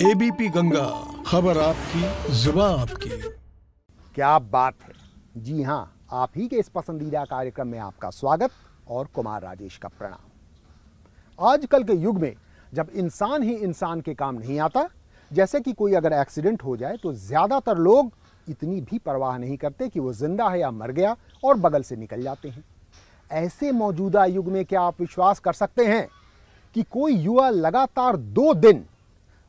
ABP Ganga, खबर आपकी, जुबान आपकी। क्या बात है। जी हाँ, आप ही के इस पसंदीदा कार्यक्रम में आपका स्वागत और कुमार राजेश का प्रणाम। आजकल के युग में जब इंसान ही इंसान के काम नहीं आता, जैसे कि कोई अगर एक्सीडेंट हो जाए तो ज्यादातर लोग इतनी भी परवाह नहीं करते कि वो जिंदा है या मर गया और बगल से निकल जाते हैं। ऐसे मौजूदा युग में क्या आप विश्वास कर सकते हैं कि कोई युवा लगातार 2 दिन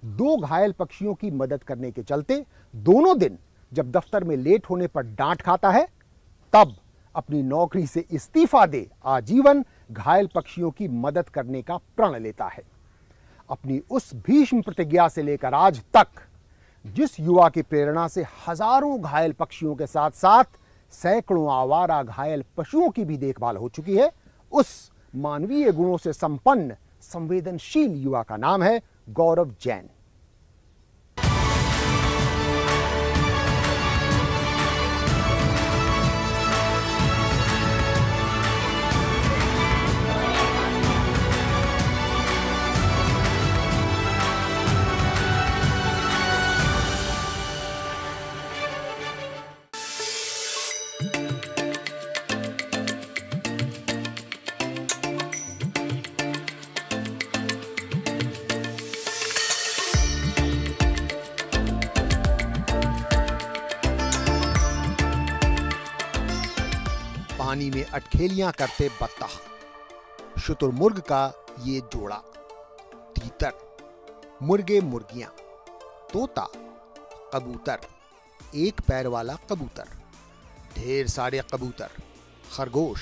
2 घायल पक्षियों की मदद करने के चलते दोनों दिन जब दफ्तर में लेट होने पर डांट खाता है, तब अपनी नौकरी से इस्तीफा दे आजीवन घायल पक्षियों की मदद करने का प्रण लेता है। अपनी उस भीष्म प्रतिज्ञा से लेकर आज तक जिस युवा की प्रेरणा से हजारों घायल पक्षियों के साथ साथ सैकड़ों आवारा घायल पशुओं की भी देखभाल हो चुकी है, उस मानवीय गुणों से संपन्न संवेदनशील युवा का नाम है गौरव जैन। पानी में अटखेलियां करते बत्तख, शुतुरमुर्ग का ये जोड़ा, तीतर, मुर्गे मुर्गियां, तोता, कबूतर, एक पैर वाला कबूतर, ढेर सारे कबूतर, खरगोश,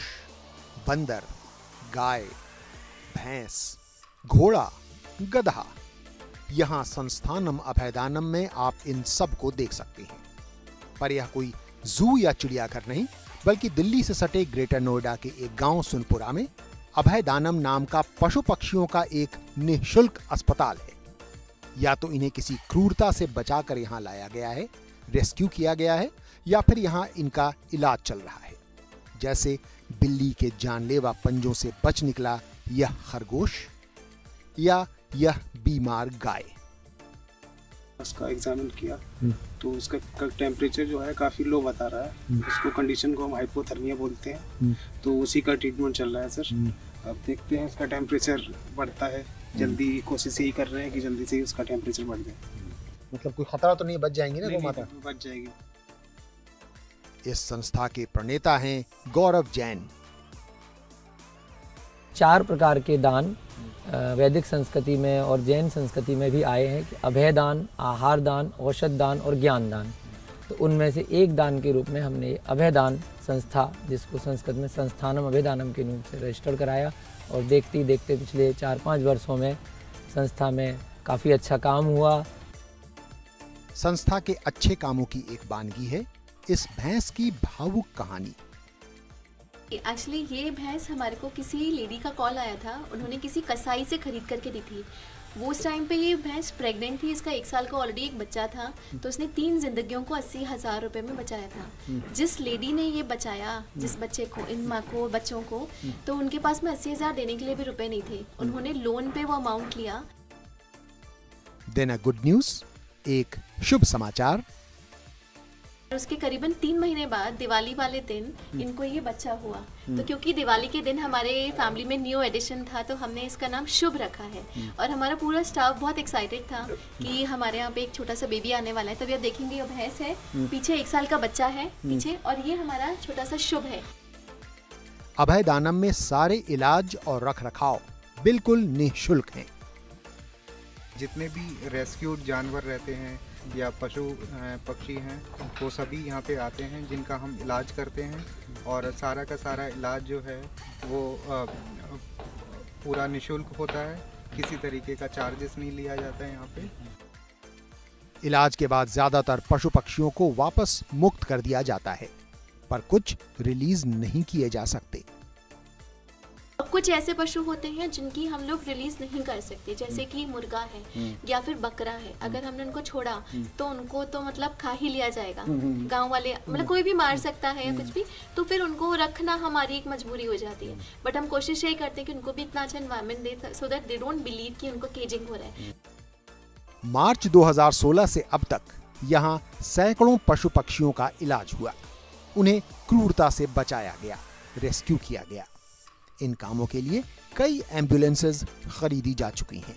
बंदर, गाय, भैंस, घोड़ा, गधा। यहां संस्थानम अभयदानम में आप इन सब को देख सकते हैं। पर यह कोई जू या चिड़ियाघर नहीं, बल्कि दिल्ली से सटे ग्रेटर नोएडा के एक गांव सुनपुरा में अभयदानम नाम का पशु पक्षियों का एक निःशुल्क अस्पताल है। या तो इन्हें किसी क्रूरता से बचाकर यहां लाया गया है, रेस्क्यू किया गया है, या फिर यहां इनका इलाज चल रहा है, जैसे बिल्ली के जानलेवा पंजों से बच निकला यह खरगोश या यह बीमार गाय। उसका एग्जामिन किया तो उसका टेम्परेचर जो है काफ़ी लो बता रहा है। उसको कंडीशन को हम हाइपोथर्मिया बोलते हैं, तो उसी का ट्रीटमेंट चल रहा है सर। अब देखते हैं उसका टेम्परेचर बढ़ता है, जल्दी कोशिश यही कर रहे हैं कि जल्दी से ही उसका टेम्परेचर बढ़ जाए। मतलब कोई खतरा तो नहीं, बच जाएंगे ना वो माता? बच जाएगी। इस संस्था के प्रणेता हैं गौरव जैन। 4 प्रकार के दान वैदिक संस्कृति में और जैन संस्कृति में भी आए हैं कि अभय दान, आहार दान, औषध दान और ज्ञान दान। तो उनमें से एक दान के रूप में हमने अभय दान संस्था, जिसको संस्कृत में संस्थानम अभयदानम के रूप से रजिस्टर कराया, और देखते ही देखते पिछले 4-5 वर्षों में संस्था में काफ़ी अच्छा काम हुआ। संस्था के अच्छे कामों की एक वानगी है इस भैंस की भावुक कहानी। एक्चुअली ये भैंस हमारे को किसी लेडी का कॉल आया था, उन्होंने किसी कसाई से खरीद करके दी थी। वो उस टाइम पे ये भैंस प्रेग्नेंट थी, इसका 1 साल का ऑलरेडी एक बच्चा था, तो उसने 3 जिंदगियों को 80,000 रुपए में बचाया था। जिस लेडी ने ये बचाया, जिस बच्चे को, इन माँ को, बच्चों को, तो उनके पास में 80,000 देने के लिए भी रुपए नहीं थे। उन्होंने लोन पे वो अमाउंट लिया। देन अ गुड न्यूज, एक शुभ समाचार। उसके करीबन 3 महीने बाद दिवाली वाले दिन इनको ये बच्चा हुआ। तो क्योंकि दिवाली के दिन हमारे फैमिली में न्यू एडिशन था, तो हमने इसका नाम शुभ रखा है। और हमारा पूरा स्टाफ बहुत एक्साइटेड था कि हमारे यहाँ पे एक छोटा सा बेबी आने वाला है। तभी आप देखेंगे ये भैंस है, पीछे 1 साल का बच्चा है पीछे, और ये हमारा छोटा सा शुभ है। अभयदानम में सारे इलाज और रख रखाव बिल्कुल निःशुल्क हैं। जितने भी रेस्क्यूड जानवर रहते हैं या पशु पक्षी हैं, वो सभी यहाँ पे आते हैं, जिनका हम इलाज करते हैं। और सारा का सारा इलाज जो है वो पूरा निःशुल्क होता है, किसी तरीके का चार्जेस नहीं लिया जाता है यहाँ पे। इलाज के बाद ज्यादातर पशु पक्षियों को वापस मुक्त कर दिया जाता है, पर कुछ रिलीज नहीं किए जा सकते। कुछ ऐसे पशु होते हैं जिनकी हम लोग रिलीज नहीं कर सकते, जैसे कि मुर्गा है या फिर बकरा है। अगर हमने उनको छोड़ा तो उनको तो मतलब खा ही लिया जाएगा, गांव वाले मतलब कोई भी मार सकता है या कुछ भी, तो फिर उनको रखना हमारी एक मजबूरी हो जाती है। बट हम कोशिश यही करते हैं कि उनको भी इतना अच्छा environment they, so that they don't believe कि उनको केजिंग हो रहा है। मार्च 2016 से अब तक यहाँ सैकड़ों पशु पक्षियों का इलाज हुआ। उन्हें क्रूरता से बचाया गया, रेस्क्यू किया गया। इन कामों के लिए कई एम्बुलेंसेस खरीदी जा चुकी हैं।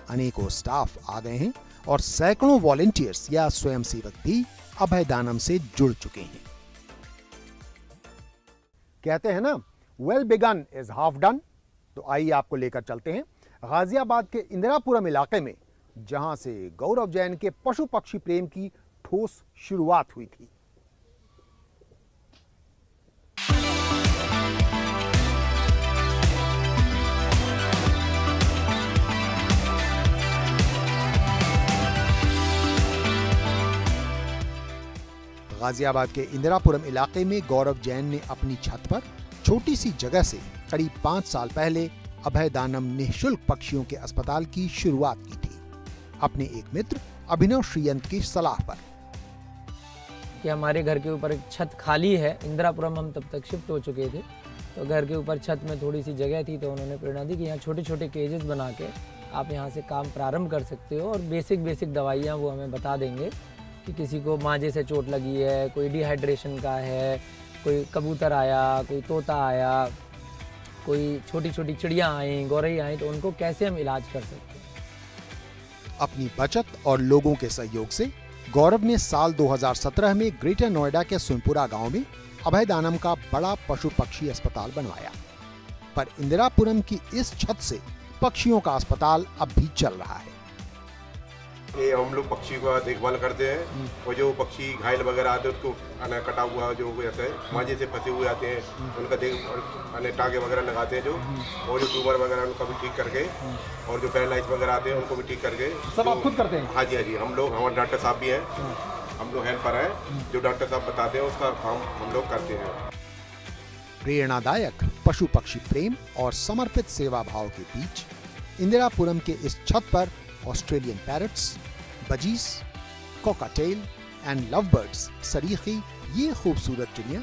अनेकों स्टाफ आ गए हैं और सैकड़ों वॉलंटियर्स या स्वयंसेवक भी अभयदानम से जुड़ चुके हैं। कहते हैं ना, well begun is half done. तो आइए आपको लेकर चलते हैं गाजियाबाद के इंदिरापुरम इलाके में, जहां से गौरव जैन के पशु पक्षी प्रेम की ठोस शुरुआत हुई थी। गाजियाबाद के इंदिरापुरम इलाके में गौरव जैन ने अपनी छत पर छोटी सी जगह से करीब 5 साल पहले अभयदानम निःशुल्क पक्षियों के अस्पताल की शुरुआत की थी, अपने एक मित्र अभिनव श्रीयंत की सलाह पर। कि हमारे घर के ऊपर एक छत खाली है, इंदिरापुरम हम तब तक शिफ्ट हो चुके थे, तो घर के ऊपर छत में थोड़ी सी जगह थी, तो उन्होंने प्रेरणा दी कि यहाँ छोटे छोटे केजेस बना के आप यहाँ से काम प्रारंभ कर सकते हो और बेसिक दवाइयाँ वो हमें बता देंगे कि किसी को मांझे से चोट लगी है, कोई डिहाइड्रेशन का है, कोई कबूतर आया, कोई तोता आया, कोई छोटी छोटी चिड़ियाँ आई, गौरई आई, तो उनको कैसे हम इलाज कर सकते हैं। अपनी बचत और लोगों के सहयोग से गौरव ने साल 2017 में ग्रेटर नोएडा के सुनपुरा गांव में अभयदानम का बड़ा पशु पक्षी अस्पताल बनवाया। पर इंदिरापुरम की इस छत से पक्षियों का अस्पताल अब भी चल रहा है। ये हम लोग पक्षी का देखभाल करते हैं और जो पक्षी घायल वगैरह आते हैं उसको कटा हुआ जो रहता है, मांझे से फंसे हुए आते हैं, उनका टाँगे वगैरह लगाते हैं जो, और जो ट्यूबर वगैरह उनका भी ठीक करके, और जो पैरालाइज वगैरह आते हैं उनको भी ठीक करके। सब आप खुद करते हैं? हाँ जी, हम लोग, हमारे डॉक्टर साहब भी हैं, हम लोग हेल्पर हैं, जो डॉक्टर साहब बताते हैं उसका काम हम लोग करते हैं। प्रेरणादायक पशु पक्षी प्रेम और समर्पित सेवा भाव के बीच इंदिरापुरम के इस छत पर Australian parrots, budgies, cockatiel and lovebirds सरीखी ये खूबसूरत चिड़ियां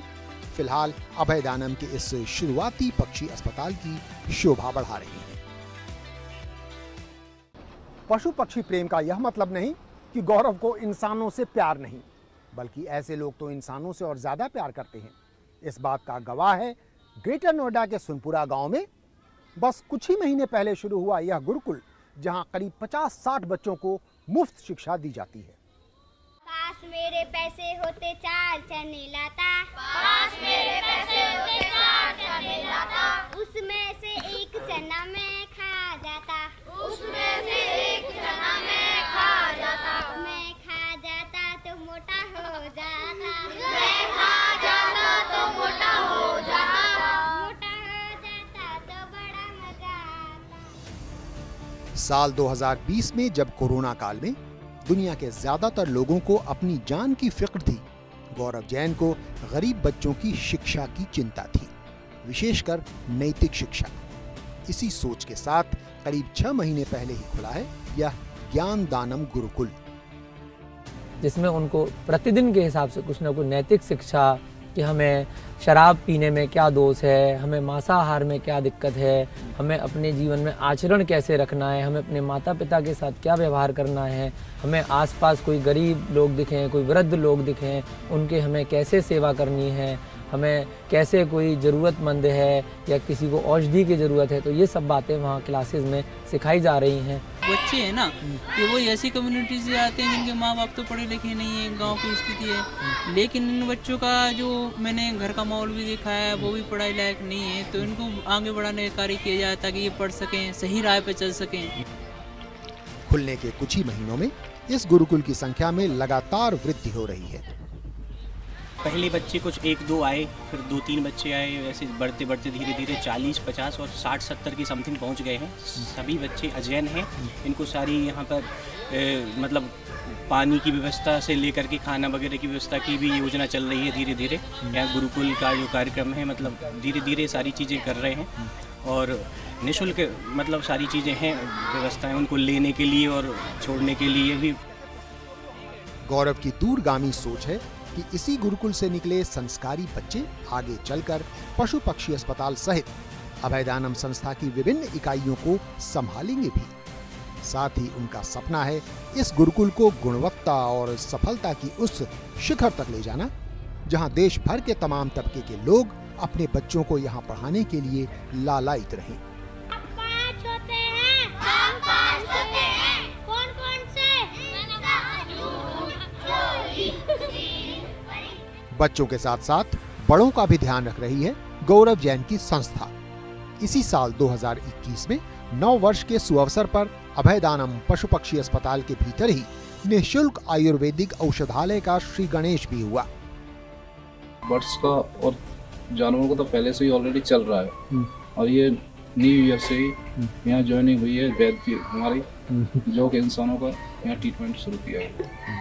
फिलहाल अभयदानम के इस शुरुआती पक्षी अस्पताल की शोभा बढ़ा रही हैं। पशु पक्षी प्रेम का यह मतलब नहीं कि गौरव को इंसानों से प्यार नहीं, बल्कि ऐसे लोग तो इंसानों से और ज्यादा प्यार करते हैं। इस बात का गवाह है ग्रेटर नोएडा के सुनपुरा गांव में बस कुछ ही महीने पहले शुरू हुआ यह गुरुकुल, जहां करीब 50-60 बच्चों को मुफ्त शिक्षा दी जाती है। काश मेरे पैसे होते 4 चने लाता, काश मेरे पैसे होते 4 चने लाता, उसमें से एक चना मैं खा जाता, उसमें से एक चना मैं खा जाता, मैं खा जाता तो मोटा हो जाता, मैं खा जाता तो मोटा हो जाता, मोटा हो जाता तो बड़ा मजा आता। साल 2020 में जब कोरोना काल में दुनिया के ज्यादातर लोगों को अपनी जान की फिक्र थी, गौरव जैन को गरीब बच्चों की शिक्षा की चिंता थी, विशेषकर नैतिक शिक्षा। इसी सोच के साथ करीब 6 महीने पहले ही खुला है यह ज्ञान दानम गुरुकुल, जिसमें उनको प्रतिदिन के हिसाब से कुछ ना कुछ नैतिक शिक्षा कि हमें शराब पीने में क्या दोष है, हमें मांसाहार में क्या दिक्कत है, हमें अपने जीवन में आचरण कैसे रखना है, हमें अपने माता पिता के साथ क्या व्यवहार करना है, हमें आसपास कोई गरीब लोग दिखें, कोई वृद्ध लोग दिखें, उनके हमें कैसे सेवा करनी है, हमें कैसे कोई ज़रूरतमंद है या किसी को औषधि की ज़रूरत है, तो ये सब बातें वहाँ क्लासेस में सिखाई जा रही हैं। बच्चे हैं ना कि वो ऐसी कम्युनिटी से आते हैं जिनके माँ बाप तो पढ़े लिखे नहीं है, गांव की स्थिति है, लेकिन इन बच्चों का जो मैंने घर का माहौल भी देखा है वो भी पढ़ाई लायक नहीं है, तो इनको आगे बढ़ाने का कार्य किया जाए ताकि ये पढ़ सकें, सही राह पे चल सकें। खुलने के कुछ ही महीनों में इस गुरुकुल की संख्या में लगातार वृद्धि हो रही है। पहले बच्चे कुछ 1-2 आए, फिर 2-3 बच्चे आए, ऐसे बढ़ते बढ़ते धीरे धीरे 40-50 और 60-70 की समथिंग पहुंच गए हैं। सभी बच्चे अजैन हैं, इनको सारी यहाँ पर मतलब पानी की व्यवस्था से लेकर के खाना वगैरह की व्यवस्था की भी योजना चल रही है धीरे धीरे। यहाँ गुरुकुल का जो कार्यक्रम है मतलब धीरे धीरे सारी चीज़ें कर रहे हैं और निःशुल्क मतलब सारी चीज़ें हैं, व्यवस्थाएँ उनको लेने के लिए और छोड़ने के लिए भी। गौरव की दूरगामी सोच है कि इसी गुरुकुल से निकले संस्कारी बच्चे आगे चलकर पशु पक्षी अस्पताल सहित अभयदानम संस्था की विभिन्न इकाइयों को संभालेंगे भी। साथ ही उनका सपना है इस गुरुकुल को गुणवत्ता और सफलता की उस शिखर तक ले जाना जहां देश भर के तमाम तबके के लोग अपने बच्चों को यहां पढ़ाने के लिए लालायित रहें। पांच होते हैं, हम पांच होते हैं। कौन-कौन से? बच्चों के साथ साथ बड़ों का भी ध्यान रख रही है गौरव जैन की संस्था। इसी साल 2021 में 9 वर्ष के सुअवसर पर अभयदानम पशु पक्षी अस्पताल के भीतर ही निःशुल्क आयुर्वेदिक औषधालय का श्री गणेश भी हुआ। बर्ड्स का और जानवरों का तो पहले से ही ऑलरेडी चल रहा है और ये न्यू ईयर से ही यहाँ ज्वाइनिंग हुई है वैद्य की हमारी, जो कि इंसानों का यहाँ ट्रीटमेंट शुरू किया है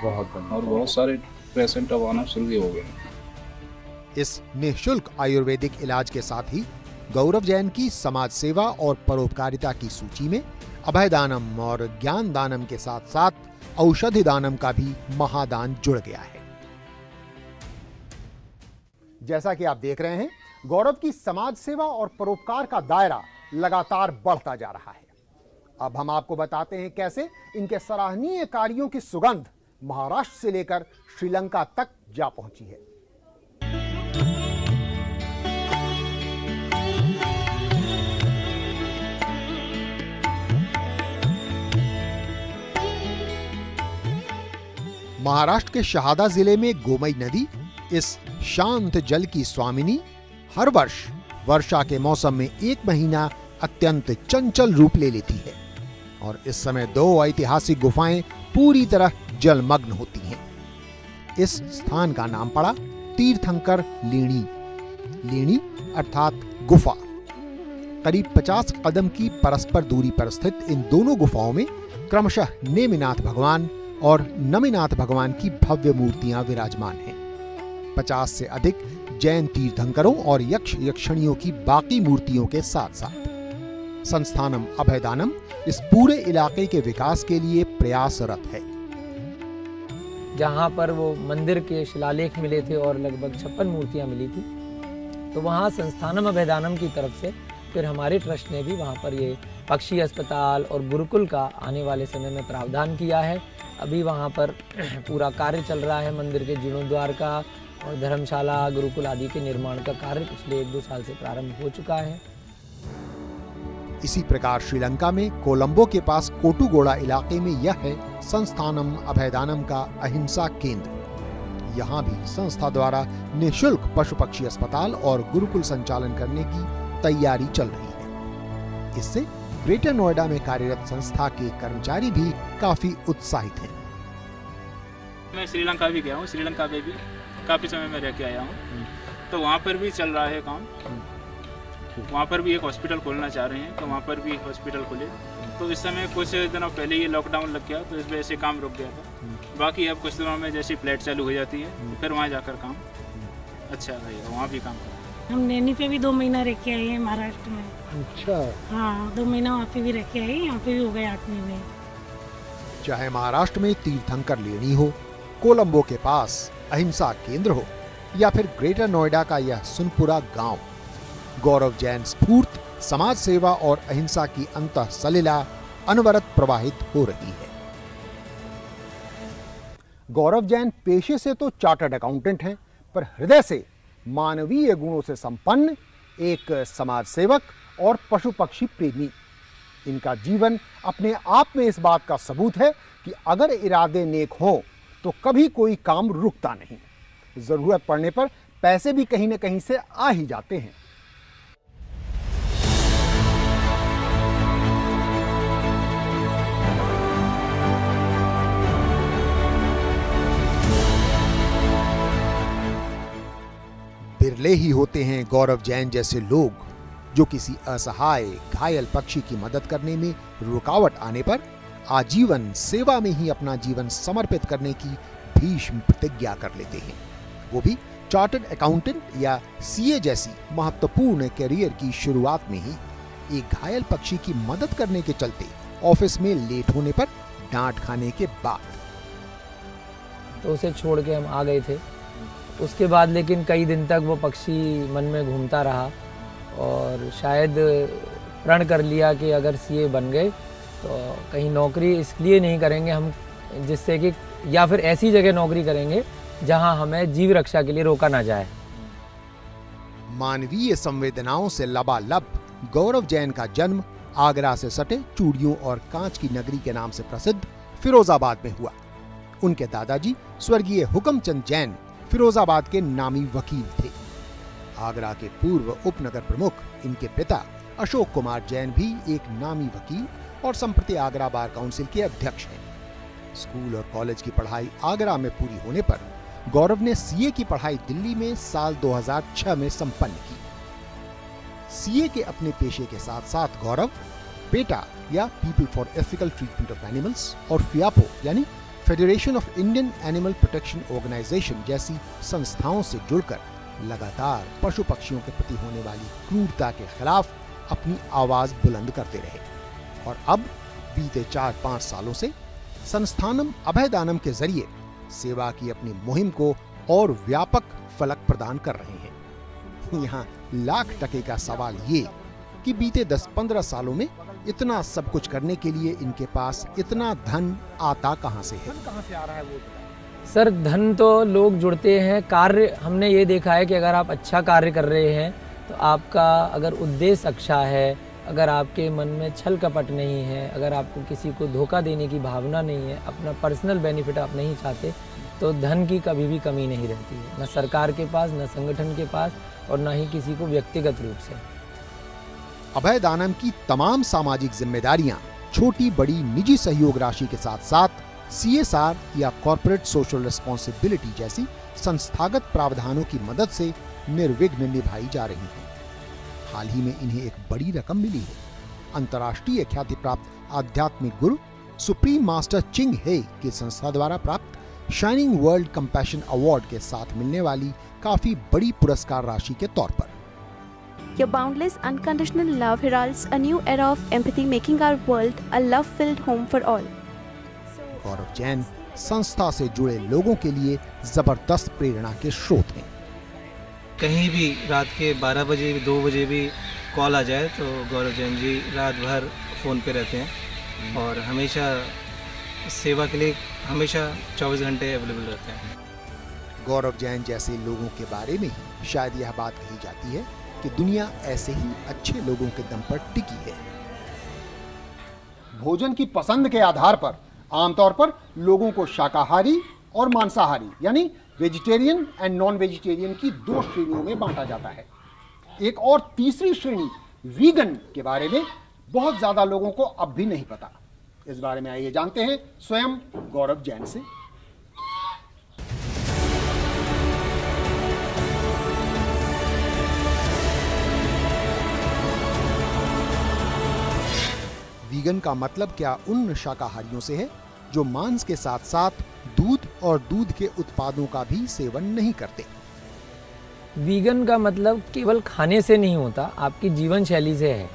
और बहुत सारे पेशेंट अब आना शुरू हो गए। इस निःशुल्क आयुर्वेदिक इलाज के साथ ही गौरव जैन की समाज सेवा और परोपकारिता की सूची में अभयदानम और ज्ञान दानम के साथ साथ औषधि दानम का भी महादान जुड़ गया है। जैसा कि आप देख रहे हैं, गौरव की समाज सेवा और परोपकार का दायरा लगातार बढ़ता जा रहा है। अब हम आपको बताते हैं कैसे इनके सराहनीय कार्यों की सुगंध महाराष्ट्र से लेकर श्रीलंका तक जा पहुंची है। महाराष्ट्र के शहादा जिले में गोमई नदी, इस शांत जल की स्वामिनी, हर वर्ष वर्षा के मौसम में एक महीना अत्यंत चंचल रूप ले लेती है और इस समय 2 ऐतिहासिक गुफाएं पूरी तरह जलमग्न होती हैं। इस स्थान का नाम पड़ा तीर्थंकर लेणी। लेणी अर्थात गुफा। करीब 50 कदम की परस्पर दूरी पर स्थित इन दोनों गुफाओं में क्रमशः नेमिनाथ भगवान और नमिनाथ भगवान की भव्य मूर्तियां विराजमान हैं। 50 से अधिक जैन तीर्थंकरों और यक्ष यक्षणियों की बाकी मूर्तियों के साथ साथ संस्थानम अभयदानम इस पूरे इलाके के विकास के लिए प्रयासरत है। जहाँ पर वो मंदिर के शिलालेख मिले थे और लगभग 56 मूर्तियाँ मिली थी, तो वहाँ संस्थानम अभयदानम की तरफ से फिर हमारे ट्रस्ट ने भी वहाँ पर ये पक्षी अस्पताल और गुरुकुल का आने वाले समय में प्रावधान किया है। अभी वहाँ पर पूरा कार्य चल रहा है। मंदिर के जीर्णोद्वार का और धर्मशाला गुरुकुल आदि के निर्माण का कार्य पिछले 1-2 साल से प्रारंभ हो चुका है। इसी प्रकार श्रीलंका में कोलंबो के पास कोटुगोड़ा इलाके में यह है संस्थानम अभयदानम का अहिंसा केंद्र। यहाँ भी संस्था द्वारा निःशुल्क पशु पक्षी अस्पताल और गुरुकुल संचालन करने की तैयारी चल रही है। इससे ग्रेटर नोएडा में कार्यरत संस्था के कर्मचारी भी काफी उत्साहित हैं। मैं श्रीलंका भी गया हूँ, श्रीलंका में भी काफी समय में रह के आया हूँ, तो वहाँ पर भी चल रहा है काम। वहाँ पर भी एक हॉस्पिटल खोलना चाह रहे हैं, तो वहाँ पर भी हॉस्पिटल खोले। तो इस समय कुछ दिनों पहले ये लॉकडाउन लग गया, तो इस वजह से काम रुक गया था। बाकी अब कुछ दिनों में जैसी फ्लाइट चालू हो जाती है, तो फिर वहाँ जाकर काम अच्छा रहेगा, वहाँ भी काम करें। हम नैनी पे भी 2 महीना रह के आए हैं महाराष्ट्र में। अच्छा। हाँ, 2 महीना वहाँ पे भी रह के आए, यहाँ पे भी हो गए 8 महीने। चाहे महाराष्ट्र में तीर्थंकर लेणी हो, कोलंबो के पास अहिंसा केंद्र हो या फिर ग्रेटर नोएडा का यह सुनपुरा गांव, गौरव जैन स्फूर्त समाज सेवा और अहिंसा की अंतः सलिला अनवरत प्रवाहित हो रही है। गौरव जैन पेशे से तो चार्टर्ड अकाउंटेंट हैं, पर हृदय से मानवीय गुणों से संपन्न एक समाज सेवक और पशु पक्षी प्रेमी। इनका जीवन अपने आप में इस बात का सबूत है कि अगर इरादे नेक हों तो कभी कोई काम रुकता नहीं। जरूरत पड़ने पर पैसे भी कहीं न कहीं से आ ही जाते हैं। बिरले ही होते हैं गौरव जैन जैसे लोग जो किसी असहाय घायल पक्षी की मदद करने में रुकावट आने पर आजीवन सेवा में ही अपना जीवन समर्पित करने की भीष्म प्रतिज्ञा कर लेते हैं, वो भी चार्टर्ड अकाउंटेंट या सीए जैसी महत्वपूर्ण करियर की शुरुआत में ही। एक घायल पक्षी की मदद करने के चलते ऑफिस में लेट होने पर डांट खाने के बाद तो उसे छोड़ के हम आ गए थे। उसके बाद लेकिन कई दिन तक वो पक्षी मन में घूमता रहा और शायद प्रण कर लिया कि अगर सीए बन गए तो कहीं नौकरी इसलिए नहीं करेंगे हम जिससे कि, या फिर ऐसी जगह नौकरी करेंगे जहां हमें जीव रक्षा के लिए रोका ना जाए। मानवीय संवेदनाओं से लबालब गौरव जैन का जन्म आगरा से सटे चूड़ियों और कांच की नगरी के नाम से प्रसिद्ध फिरोजाबाद में हुआ। उनके दादाजी स्वर्गीय हुकमचंद जैन फिरोजाबाद के नामी वकील थे। आगरा के पूर्व उपनगर प्रमुख इनके पिता अशोक कुमार जैन भी एक नामी वकील और संप्रति आगरा बार काउंसिल के अध्यक्ष हैं। स्कूल और कॉलेज की पढ़ाई आगरा में पूरी होने पर गौरव ने सीए की पढ़ाई दिल्ली में साल 2006 में संपन्न की। सीए के अपने पेशे के साथ साथ गौरव पेटा या people for ethical treatment of animals और फियापो यानी federation of Indian animal protection organization जैसी संस्थाओं से जुड़कर लगातार पशु पक्षियों के प्रति होने वाली क्रूरता के खिलाफ अपनी आवाज बुलंद करते रहे और अब बीते 4-5 सालों से संस्थानम अभयदानम के जरिए सेवा की अपनी मुहिम को और व्यापक फलक प्रदान कर रहे हैं। यहाँ लाख टके का सवाल ये कि बीते 10-15 सालों में इतना सब कुछ करने के लिए इनके पास इतना धन आता कहाँ से है? कहाँ से आ रहा है वो? सर धन तो लोग जुड़ते हैं, कार्य हमने ये देखा है कि अगर आप अच्छा कार्य कर रहे हैं तो आपका अगर उद्देश्य अच्छा है, अगर आपके मन में छल कपट नहीं है, अगर आपको किसी को धोखा देने की भावना नहीं है, अपना पर्सनल बेनिफिट आप नहीं चाहते, तो धन की कभी भी कमी नहीं रहती है, न सरकार के पास, न संगठन के पास और न ही किसी को व्यक्तिगत रूप से। अभयदानम की तमाम सामाजिक जिम्मेदारियां छोटी बड़ी निजी सहयोग राशि के साथ साथ CSR या कॉर्पोरेट सोशल रिस्पॉन्सिबिलिटी जैसी संस्थागत प्रावधानों की मदद से निर्विघ्न निभाई जा रही हैं। हाल ही में इन्हें एक बड़ी रकम मिली है। अंतर्राष्ट्रीय ख्याति प्राप्त आध्यात्मिक गुरु सुप्रीम मास्टर चिंग हे की संस्था द्वारा प्राप्त शाइनिंग वर्ल्ड कंपैशन अवार्ड के साथ मिलने वाली काफी बड़ी पुरस्कार राशि के तौर पर। Your boundless, unconditional love heralds a new era of empathy, making our world a love-filled home for all. गौरव जैन संस्था से जुड़े लोगों के लिए जबरदस्त प्रेरणा के स्रोत हैं। कहीं भी रात के 12 बजे 2 बजे भी कॉल आ जाए तो गौरव जैन जी रात भर फ़ोन पे रहते हैं और हमेशा सेवा के लिए हमेशा 24 घंटे अवेलेबल रहते हैं। गौरव जैन जैसे लोगों के बारे में ही शायद यह बात कही जाती है कि दुनिया ऐसे ही अच्छे लोगों के दम पर टिकी है। भोजन की पसंद के आधार पर आमतौर पर लोगों को शाकाहारी और मांसाहारी यानी वेजिटेरियन एंड नॉन वेजिटेरियन की 2 श्रेणियों में बांटा जाता है। एक और तीसरी श्रेणी वीगन के बारे में बहुत ज्यादा लोगों को अब भी नहीं पता। इस बारे में आइए जानते हैं स्वयं गौरव जैन से। वीगन का मतलब क्या उन शाकाहारियों से है जो मांस के साथ साथ दूध और दूध के उत्पादों का भी सेवन नहीं करते। वीगन का मतलब केवल खाने से नहीं होता, आपकी जीवन शैली से है।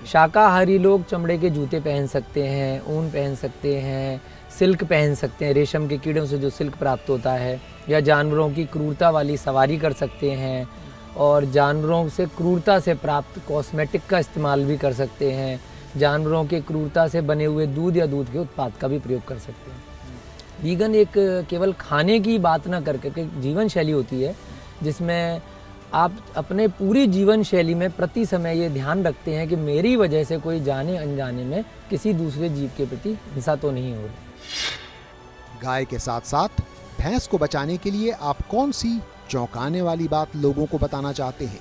शाकाहारी लोग चमड़े के जूते पहन सकते हैं, ऊन पहन सकते हैं, सिल्क पहन सकते हैं, रेशम के कीड़ों से जो सिल्क प्राप्त होता है, या जानवरों की क्रूरता वाली सवारी कर सकते हैं और जानवरों से क्रूरता से प्राप्त कॉस्मेटिक का इस्तेमाल भी कर सकते हैं, जानवरों के क्रूरता से बने हुए दूध या दूध के उत्पाद का भी प्रयोग कर सकते हैं। वीगन एक केवल खाने की बात ना करके जीवन शैली होती है जिसमें आप अपने पूरी जीवन शैली में प्रति समय ये ध्यान रखते हैं कि मेरी वजह से कोई जाने अनजाने में किसी दूसरे जीव के प्रति हिंसा तो नहीं हो रही। गाय के साथ साथ भैंस को बचाने के लिए आप कौन सी चौंकाने वाली बात लोगों को बताना चाहते हैं?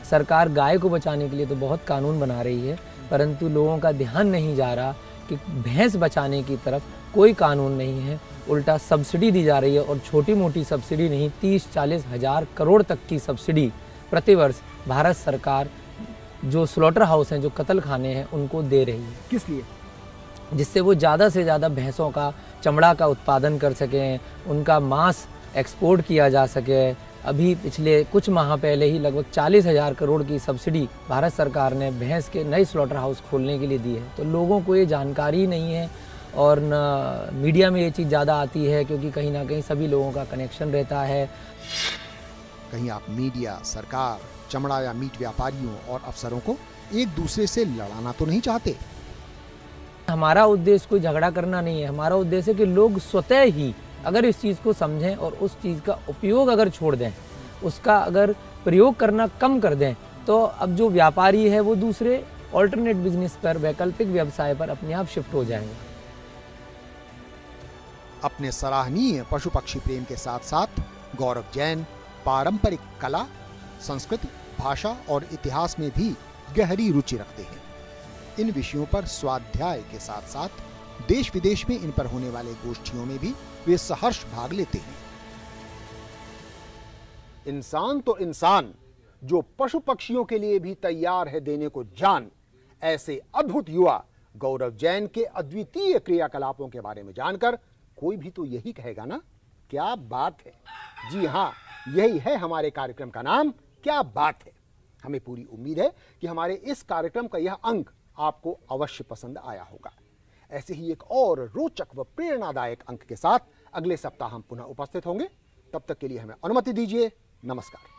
सरकार गाय को बचाने के लिए तो बहुत कानून बना रही है, परंतु लोगों का ध्यान नहीं जा रहा कि भैंस बचाने की तरफ कोई कानून नहीं है। उल्टा सब्सिडी दी जा रही है और छोटी मोटी सब्सिडी नहीं, 30-40 हज़ार करोड़ तक की सब्सिडी प्रतिवर्ष भारत सरकार जो स्लॉटर हाउस हैं, जो कत्ल खाने हैं, उनको दे रही है। किस लिए? जिससे वो ज़्यादा से ज़्यादा भैंसों का चमड़ा का उत्पादन कर सकें, उनका मांस एक्सपोर्ट किया जा सके। अभी पिछले कुछ माह पहले ही लगभग 40,000 करोड़ की सब्सिडी भारत सरकार ने भैंस के नए स्लॉटर हाउस खोलने के लिए दी है। तो लोगों को ये जानकारी नहीं है और न मीडिया में ये चीज़ ज़्यादा आती है, क्योंकि कहीं ना कहीं सभी लोगों का कनेक्शन रहता है। कहीं आप मीडिया, सरकार, चमड़ा या मीट व्यापारियों और अफसरों को एक दूसरे से लड़ाना तो नहीं चाहते? हमारा उद्देश्य कोई झगड़ा करना नहीं है, हमारा उद्देश्य है कि लोग स्वतः ही अगर इस चीज़ को समझें और उस चीज़ का उपयोग अगर छोड़ दें, उसका अगर प्रयोग करना कम कर दें, तो अब जो व्यापारी है वो दूसरे ऑल्टरनेट बिजनेस पर, वैकल्पिक व्यवसाय पर अपने आप शिफ्ट हो जाएंगे। अपने सराहनीय पशु पक्षी प्रेम के साथ साथ गौरव जैन पारंपरिक कला, संस्कृति, भाषा और इतिहास में भी गहरी रुचि रखते हैं। इन विषयों पर स्वाध्याय के साथ साथ देश विदेश में इन पर होने वाले गोष्ठियों में भी वे सहर्ष भाग लेते हैं। इंसान तो इंसान, जो पशु पक्षियों के लिए भी तैयार है देने को जान, ऐसे अद्भुत युवा गौरव जैन के अद्वितीय क्रियाकलापों के बारे में जानकर कोई भी तो यही कहेगा ना, क्या बात है। जी हाँ, यही है हमारे कार्यक्रम का नाम, क्या बात है। हमें पूरी उम्मीद है कि हमारे इस कार्यक्रम का यह अंक आपको अवश्य पसंद आया होगा। ऐसे ही एक और रोचक व प्रेरणादायक अंक के साथ अगले सप्ताह हम पुनः उपस्थित होंगे। तब तक के लिए हमें अनुमति दीजिए। नमस्कार।